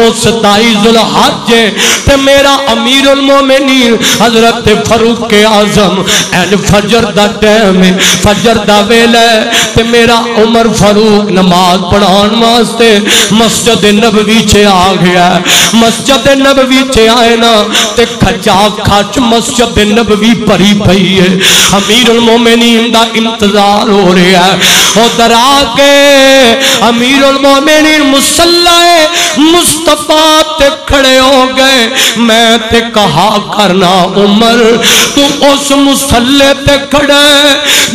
جدو 27 ذوالحج تے میرا امیر المومنین حضرت فاروق اعظم این فجر دا ٹائم فجر دا ویلے تے میرا عمر فاروق نماز پڑھان واسطے مسجد نبوی چے آ گیا. مسجد نبوی چے آئے نا تے کھچا کھچ مسجد نبوی پری پئی ہے. امیر المومنین دا انتظار ہو رہا ہے. ادھر آ کے امیر المومنین مصلی مصطفیٰ تے کھڑے ہو گئے. میں تے کہا کرنا عمر تو اس مصلی تے کھڑے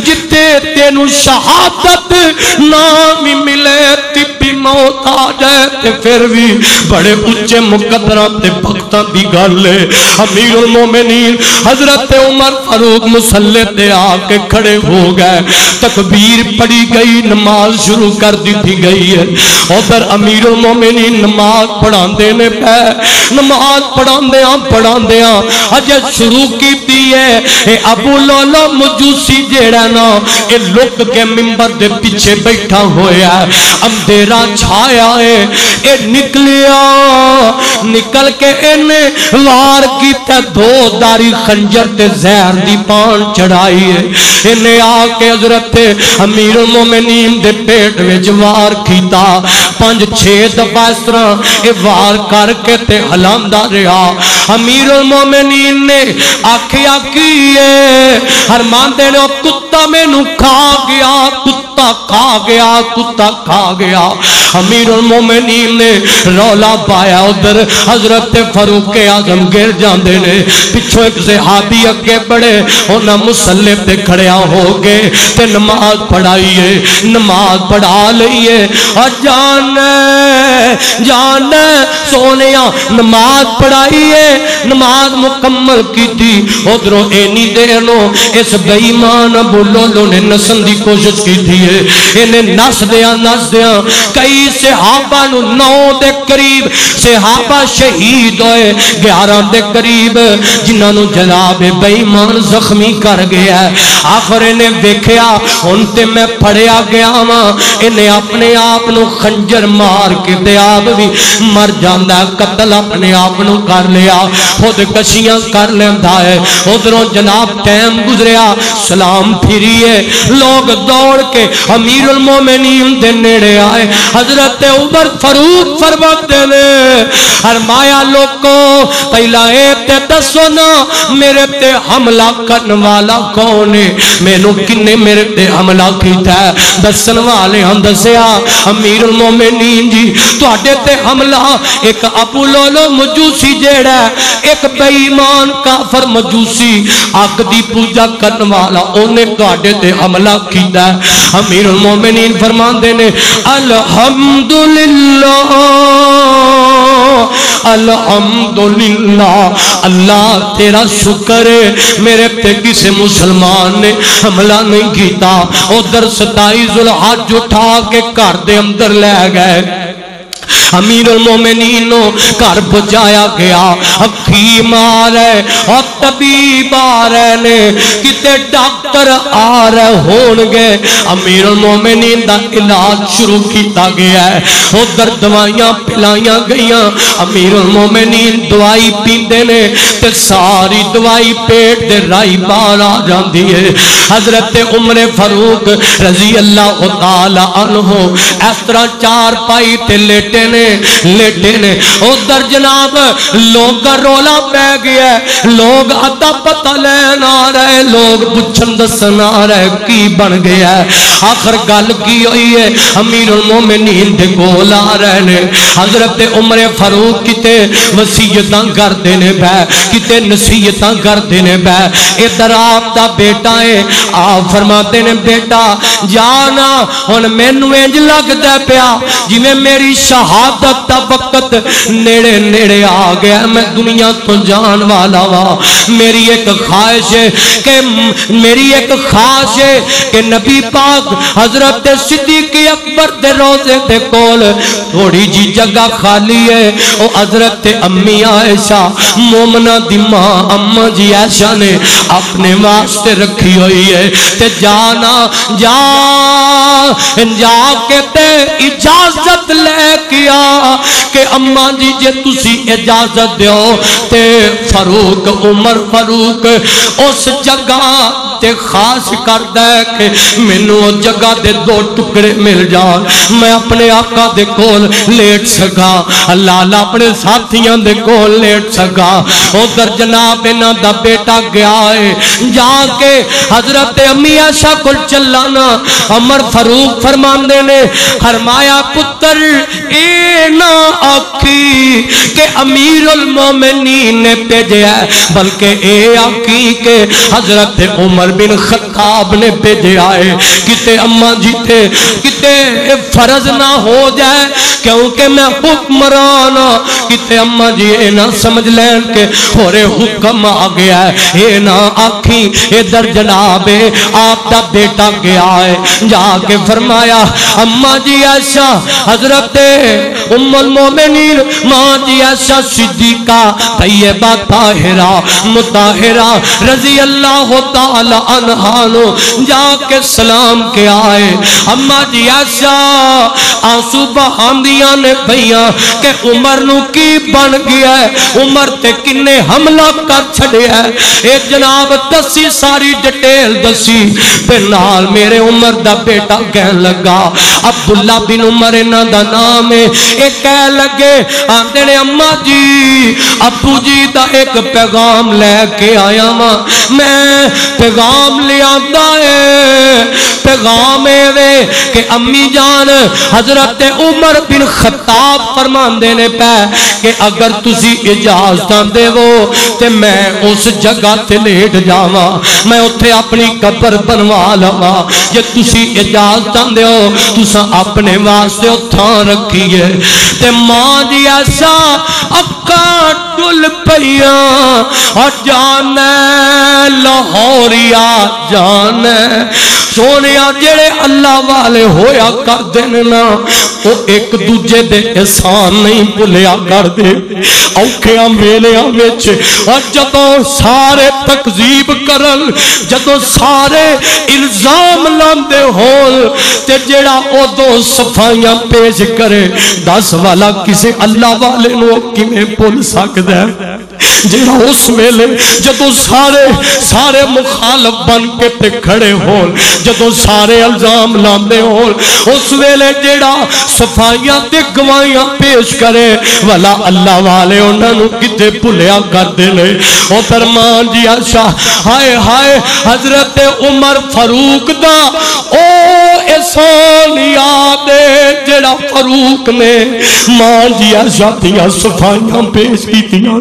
جتے تینو شہادت نام ملے طبی موت آ جائے تے پھر بھی بڑے اچھے مقدران تے بختہ دی گل ہے. امیر المومنین حضرت عمر فاروق مصلی تے آ کے کھڑے ہو گئے. تکبیر پڑھی گئی, نماز شروع کر دی تھی گئی ہے. ادھر امیر المومنین نماز پڑھان دینے پہ نماز پڑھان دیاں اجے شروع کی دی ہے. اے ابو لولو مجوسی جیڑا نا اے لک کے ممبر دے پیچھے بیٹھا ہویا ہے. اندھیرا چھایا ہے. اے نکل کے انہیں وار کی تے دو داری خنجر تے زہر دی پان چڑھائی ہے. انہیں آ کے حضرت امیر المومنین دے پیٹ وچ وار کیتا. 5-6 دفعہ اس طرح اے وار کر کے تے ہلاندا رہا. امیر المومنین نے آکھیا کیے فرماندے نے کتا مینوں کھا گیا, کتا کھا گیا, کتا کھا گیا. امیر المومنین نے رولا پایا. ادھر حضرت فاروق اعظم گر جاندے نے. پچھو ایک صحابی اگے بڑے انہاں مصلی تے کھڑیا ہو گئے تے نماز پڑھائیے, نماز پڑھا لئیے. جان سونیا نماز پڑھائیے, نماز مکمل کی تھی. ادھروں اینی دینو اس بیمان ابو لولو نے نسن دی کوشش کی تھی. انہیں نس دیاں کئی صحابہ نو 9 دے قریب صحابہ شہید ہوئے, 11 دے قریب جنہاں نو جناب بیمان زخمی کر گیا ہے. آخر انہیں دیکھیا ان تے میں پڑھیا گیا ہاں. انہیں اپنے آپ نو خنجر مار کے تے آپ بھی مر جاندہ ہے. قتل اپنے آپ نو کر لیا, خود کشیاں کر لیندہ ہے. ادھروں جناب ٹائم گزریا, سلام پھریے, لوگ دوڑ کے امیر المومنین دے نیڑے آئے. حضرت عمر فاروق فرماتے نے فرمایا لوگوں پہلا اے تے دسو نا میرے تے حملہ کرن والا کون ہے, مینوں کنے میرے تے حملہ کیتا ہے. دسن والے ہم دسیا امیر المومنین جی تواڈے تے حملہ ایک ابو لولو مجوسی جیڑا ہے, ایک بے ایمان کافر مجوسی اگ دی پوجا کرن والا اونے تواڈے تے حملہ کیتا ہے. امیر المومنین فرماندے نے الحمدللہ الحمدللہ اللہ تیرا شکر ہے میرے تے کسی مسلمان نے حملہ نہیں کیتا. ادھر 27 ذوالحج اٹھا کے گھر دے اندر لے گئے. امیر المومنین نو گھر پہنچایا گیا. حکیم آ رہے اور طبیب آ رہے نے, کتے ڈاکٹر آ رہے ہون گے. امیر المومنین دا علاج شروع کیتا گیا ہے. ادھر دوائیاں پلائیاں گئیاں. امیر المومنین دوائی پیندے نے تے ساری دوائی پیٹ دے رائی باہر آ جاندی ہے. حضرت عمر فاروق رضی اللہ تعالی عنہ اس طرح چار پائی تے لیٹے نے. ادھر جناب لوگ رولا پہ گیا, لوگ اتا پتہ لین آ رہے, لوگ پوچھن دسن آ رہے کی بن گیا ہے. آخر گل کی ہوئی ہے امیر المومنین دے کول آ رہے نے. حضرت عمر فاروق کتے وصیتاں کر دینے بے, کتے نصیحتاں کر دینے بے. ادھر آپ دا بیٹا ہے, آپ فرماتے نے بیٹا جانا ہن مینوں انج لگدا پیا جویں میری شہادت دا وقت نیڑے نیڑے آ گیا, میں دنیا تو جان والا وا میری ایک خواہش ہے کہ نبی پاک حضرت صدیق اکبر دے روزے دے کول تھوڑی جی جگہ خالی ہے او حضرت امی عائشہ مومنہ دی ماں اما جی عائشہ نے اپنے واسطے رکھی ہوئی ہے تے جانا جا کے تے اجازت لے کیا کہ اما جی جے تسی اجازت دیو تے فاروق عمر فاروق اس جگہ تے خاص کر دے کہ مینوں اس جگہ دے 2 ٹکڑے مل جان میں اپنے آقا دے کول لیٹ سکا اللہ اپنے ساتھیاں دے کول لیٹ سکا ادھر جناب انہاں دا بیٹا گیا ہے جا کے حضرت امی عائشہ کول چلانا عمر فاروق فرماندے نے فرمایا پتر اے نہ آکھی کہ امیر المومنین نے بھیجا ہے بلکہ اے آکھی کہ حضرت عمر بن خطاب نے بھیجا ہے کتے اماں جی تے کتے فرض نہ ہو جائے کیونکہ میں حکمران کتے اماں جی اے نہ سمجھ لین کہ ہورے حکم آ گیا ہے اے نہ آکھی ادھر جناب آپ دا بیٹا گیا ہے جا کے فرمایا اماں جی عائشہ حضرت ام المومنین ماں جی عائشہ صدیقہ طیبہ طاہرہ مطہرہ رضی اللہ تعالی عنہا جا کے سلام کے آئے اماں جی عائشہ آنسو بہاندیاں نے بھئیاں کہ عمر نو کی بن گیا ہے عمر تے کنے حملہ کر چھڑے ہے اے جناب دسی ساری ڈیٹیل دسی بنال میرے عمر دا بیٹا کہن لگا عبداللہ بن عمر انہاں دا نام ہے ایک کہہ لگے آندے نے اماں جی ابو جی دا ایک پیغام لے کے آیا ماں میں پیغام لے آندا ہے پیغام ہے کہ امی جان حضرت عمر بن خطاب فرماندے نے پہ کہ اگر تسی اجازت دے وہ تے میں اس جگہ تے لیٹ جاواں میں اتھے اپنی قبر بنوا لواں جے تسی اجازت دے ہو تساں اپنے واسطے اتھاں رکھیے تے ماں جی ایسا اکا ڈل پیاں اور جانے لاہوریا جانے سونیا جڑے اللہ والے ہویا کر دینا وہ ایک دوجے دے احسان نہیں بھولیا کر دے اوکھیاں ویلیاں وچ اور جدوں سارے تکذیب کرن جدوں سارے الزام لاندے ہون تے جڑا ادوں صفائیاں پیش کرے 10 والا کسے اللہ والے نو کیویں بھول سکدا ہے جڑا اس ویلے جدوں سارے مخالف بن کے تے کھڑے ہون جدوں سارے الزام لاندے ہون اس ویلے جڑا صفائیاں تے گواہیاں پیش کرے والا اللہ والے انہاں نو کتے بھولیا کردے نے او فرمان جی عائشہ ہائے ہائے حضرت عمر فاروق دا او احسان یاد ہے جڑا فاروق نے ماں جی عائشہ دیاں صفائیاں پیش کیتیاں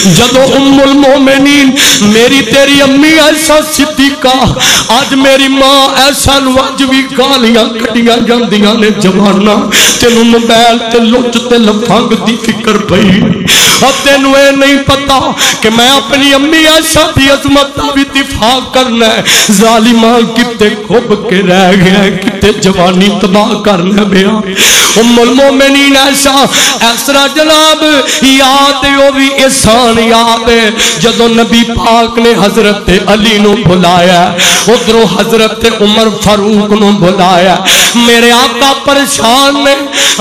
جدو ام المومنین میری تیری امی ایسا صدیقہ آج میری ماں ایسا نواجوی گالیاں کٹیاں جاندیاں نے جوانا تینو موبائل تے لوچ تے لفانگ دی فکر پئی اب تینو اے نہیں پتا کہ میں اپنی امی ایسا دی عظمت بھی دفاع کرنا ہے ظالماں کتے کھوب کے رہ گیا کتے جوانی تباہ کرنا بیا ام المومنین ایسا ایسرا جناب یاد ہو بھی احسان یاد ہے جدو نبی پاک نے حضرت علی نو بلایا ادھروں حضرت عمر فاروق نو بلایا میرے آقا پریشان نے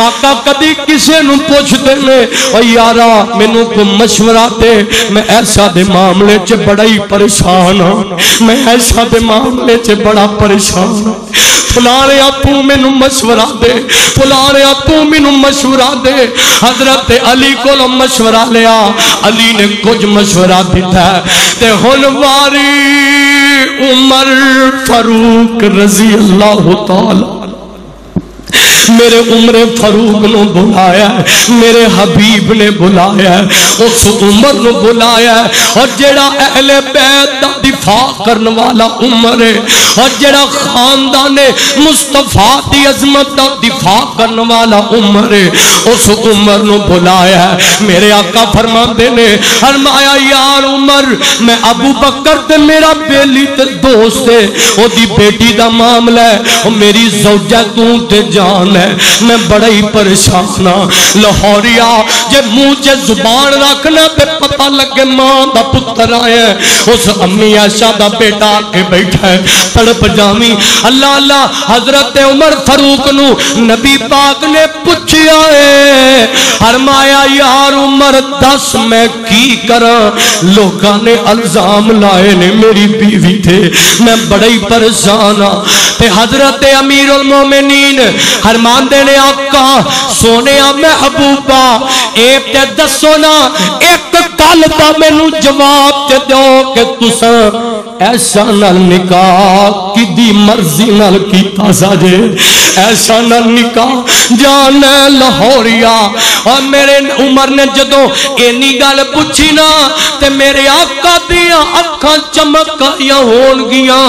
آقا کبھی کسے نو پوچھ دے میں اور یارا مینوں کو مشورہ دے میں ایسا دے معاملے چے بڑا ہی پریشان ہوں میں ایسا دے معاملے چے بڑا پریشان ہوں فلانے اپو مینوں مشورہ دے فلانے اپو مینوں مشورہ دے حضرت علی کو مشورہ لیا علی نے کچھ مشورہ دیتا ہے تے ہن واری عمر فاروق رضی اللہ تعالی میرے عمر فاروق نو بلایا ہے، میرے حبیب نے بلایا ہے، اس عمر نو بلایا ہے، اور جڑا اہل بیت دا دفاع کرنے والا عمر ہے، اور جڑا خاندان مصطفیٰ دی عظمت دا دفاع کرنے والا عمر ہے، اس عمر نو بلایا ہے۔ میرے آقا فرماندے نے فرمایا یار عمر میں ابو بکر تے میرا بیلی تے دوست ہے، او دی بیٹی دا معاملہ ہے، او میری زوجہ تو تے جان ہے، میں بڑا ہی پریشان ہاں۔ لاہوریا جے منہ چ زبان رکھنا تے پتہ لگے ماں دا پتر آیا ہے، اس امی عائشہ دا بیٹا آ کے بیٹھا ہے، تڑپ جاویں اللہ اللہ۔ حضرت عمر فاروق نو نبی پاک نے پوچھیا ہے، فرمایا یار عمر دس میں کی کراں، لوگاں نے الزام لائے نے میری بیوی تھے، میں بڑا ہی پریشان ہاں۔ تے حضرت امیر المومنین فرماندے نے آقا سونیا محبوبہ ایک تے دسو نا ایک گل دا مینوں جواب تے دیو کہ تساں ایسا نال نکاح کدی مرضی نال کیتا ساجے، ایسا نال نکاح جان لاہوریا۔ اور میرے عمر نے جدوں اینی گل پوچھی نا تے میرے آقا دیاں اکھاں چمک آئیاں ہون گیاں،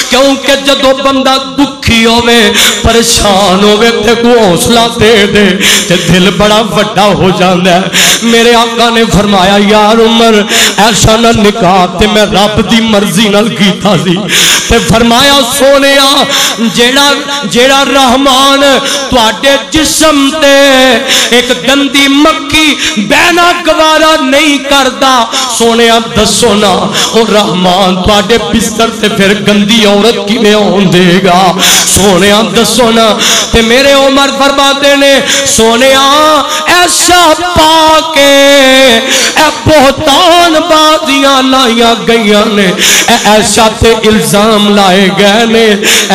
کیونکہ جدوں بندہ دکھی ہوئے پریشان ہوئے تے کو حوصلہ دے دے تے دل بڑا وڈا ہو جاندا ہے۔ میرے آقا نے فرمایا یار عمر ایسا نہ نکاح تے میں رب دی مرضی نال کیتا سی، تے فرمایا سونیا جیڑا رحمان تواڈے جسم تے ایک گندی مکھی بینا گوارا نہیں کردا، سونیا دسو نا او رحمان تواڈے بستر تے پھر گندی عورت کیویں ہون دے گا، سونیا دسو نا۔ تے میرے عمر فرماتے نے سونیا ایسا پا کے اے بہتان بازیاں لائیاں گئیاں نے، ایسا تے الزام لائے گئے نے،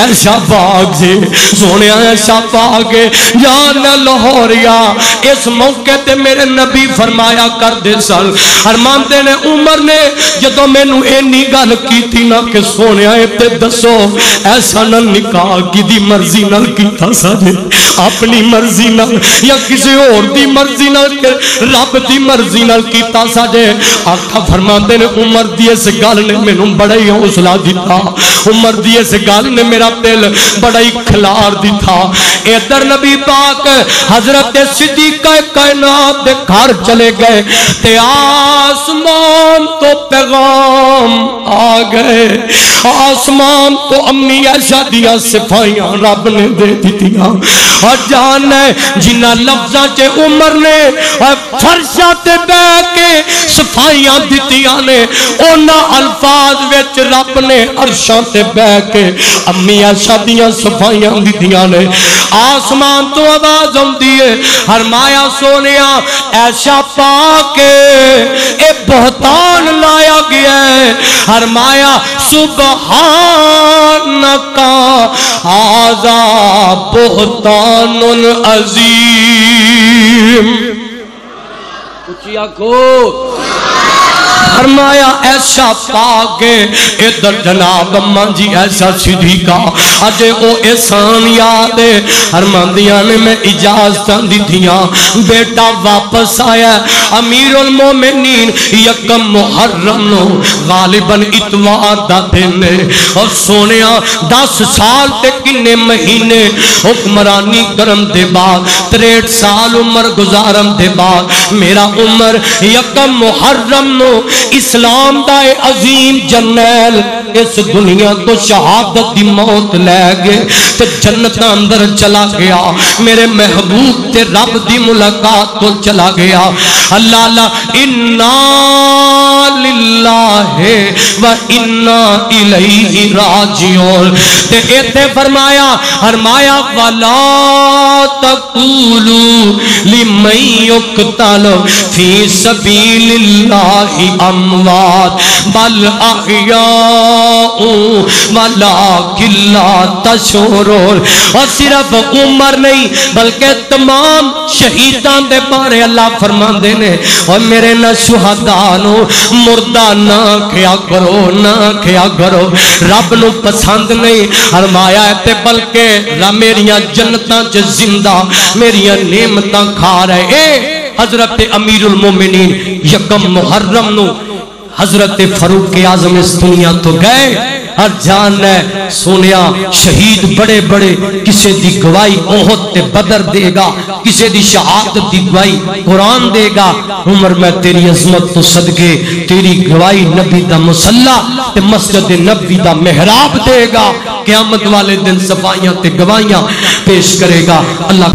ایسا باغ سے سونیا ایسا باغ جان لاہوریا۔ اس موقع تے میرے نبی فرمایا کر دے سال فرماندے نے عمر نے جدوں مینوں اینی گل کیتی نا کہ سونیا تے دسو ایسا نہ نکاح کدی مرضی نال کیتا ساجے، اپنی مرضی نال یا کسی اور دی مرضی نال کہ رب دی مرضی نال کیتا ساجے۔ آقا فرماندے نے عمر دی اس گل نے مینوں بڑا ہی حوصلہ دتا، عمر دی اس گل نے میرا دل بڑا ہی کھلار دتا۔ ادھر نبی پاک حضرت صدیقہ کائنات دے گھر چلے گئے تے آسمان تو پیغام آ گئے، آسمان تو امی عائشہ دیا صفائیاں رب نے دے دیتیاں، اور جان ہے جنہ لفظاں چے عمر نے فرشاں تے بے کے صفائیاں دیتیاں نے، اونا الفاظ وچ رب نے عرشاں تے بے کے امی عائشہ دیا صفائیاں دیتیاں نے۔ آسمان تو آواز ہوندی ہے فرمایا سونیا ایسا پا کے اے بہتان لایا گیا ہے، فرمایا سبحانکا ھذا بہتان عظیم، اچھی آنکھو فرمایا ایسا پاکے ادھر جناب اماں جی ایسا صدیقہ اجے او احسان یاد ہے، فرماندیاں نے میں اجازتاں دتیاں بیٹا واپس آیا امیر المومنین یکم محرم نو غالباً اتوار دا دن ہے، اور سونیا 10 سال تے کنے مہینے حکمرانی کرم دے بعد 63 سال عمر گزارم دے بعد میرا عمر یکم محرم نو اسلام دا عظیم جرنیل اس دنیا تو شہادت دی موت لے گئے تے جنت اندر چلا گیا، میرے محبوب تے رب دی ملاقات تو چلا گیا۔ اللہ اللہ انا للہ و انا الیہ راجعون، تے ایتھے فرمایا ولا تقولوا لمن یقتل فی سبیل اللہ اموات بل احیاء ولکن لا تشعرون۔ اور صرف عمر نہیں بلکہ تمام شہیدان دے بارے اللہ فرماندے نے اور میرے نہ شہداء نو مردہ نہ کیا کرو نہ کیا کرو، رب نو پسند نہیں فرمایا تے بلکہ میریاں جنتاں چ زندہ میریاں نعمتاں کھا رہے۔ حضرت امیر المومنین یکم محرم نو حضرت فاروق اعظم اس دنیا تو گئے اور جان ہے سونیا شہید بڑے بڑے کسے دی گواہی احد تے بدر دے گا، کسے دی شہادت دی گواہی قرآن دے گا۔ عمر میں تیری عظمت تو صدقے تیری گواہی نبی دا مصلی تے مسجد نبی دا محراب دے گا، قیامت والے دن صفائیاں تے گواہیاں پیش کرے گا۔ اللہ